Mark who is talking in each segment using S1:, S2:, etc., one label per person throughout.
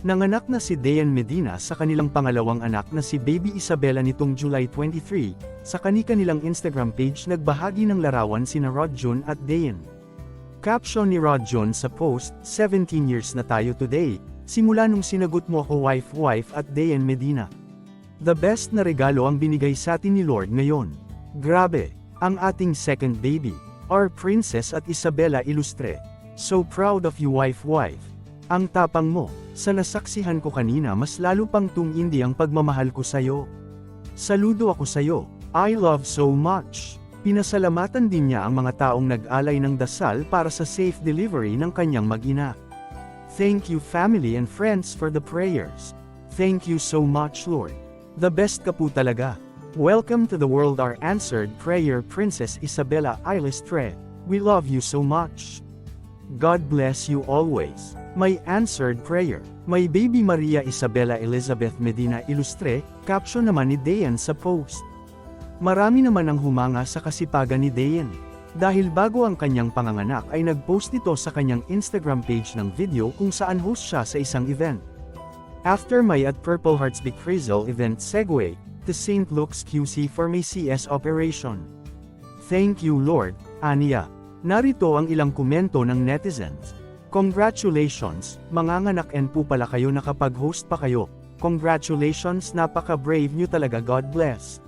S1: Nanganak na si Dayan Medina sa kanilang pangalawang anak na si Baby Isabela nitong July 23, sa kanilang Instagram page nagbahagi ng larawan sina Rod Jun at Dayan. Caption ni Rod Jun sa post, 17 years na tayo today, simula nung sinagot mo ako wife at Dayan Medina. The best na regalo ang binigay sa atin ni Lord ngayon. Grabe, ang ating second baby, our princess at Isabela Ilustre. So proud of you wife. Ang tapang mo, sa nasaksihan ko kanina mas lalo pang tumindi ang pagmamahal ko sayo. Saludo ako sayo, I love so much. Pinasalamatan din niya ang mga taong nag-alay ng dasal para sa safe delivery ng kanyang mag-ina. Thank you family and friends for the prayers. Thank you so much Lord. The best ka po talaga. Welcome to the world our answered prayer Princess Isabela Ilustre. We love you so much. God bless you always. My answered prayer. My baby Maria Isabela Elizabeth Medina Ilustre, caption naman ni Dayan sa post. Marami naman ang humanga sa kasipagan ni Dayan. Dahil bago ang kanyang panganganak ay nag-post ito sa kanyang Instagram page ng video kung saan host siya sa isang event. After my at Purple Hearts Big Frizzle event segue, to St. Luke's QC for my CS operation. Thank you Lord, Aniya. Narito ang ilang komento ng netizens. Congratulations, manganganak-en po pala kayo nakapag-host pa kayo. Congratulations, napaka-brave nyo talaga, God bless.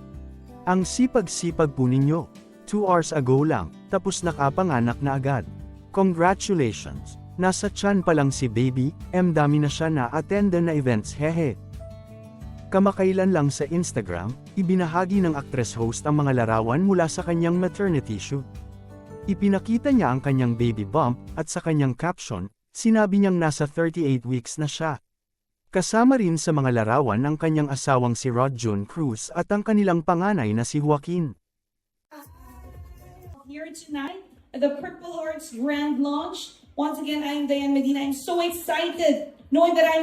S1: Ang sipag-sipag po ninyo. 2 hours ago lang, tapos nakapanganak na agad. Congratulations, nasa tiyan pa lang si baby, dami na siya na-attendan na events hehe. Kamakailan lang sa Instagram, ibinahagi ng actress-host ang mga larawan mula sa kanyang maternity shoot. Ipinakita niya ang kanyang baby bump, at sa kanyang caption, sinabi niyang nasa 38 weeks na siya. Kasama rin sa mga larawan ang kanyang asawang si Rod Jun Cruz at ang kanilang panganay na si Joaquin.
S2: Here tonight at the Purple Hearts Grand Launch. Once again, I'm Dayan Medina. I'm so excited knowing that I'm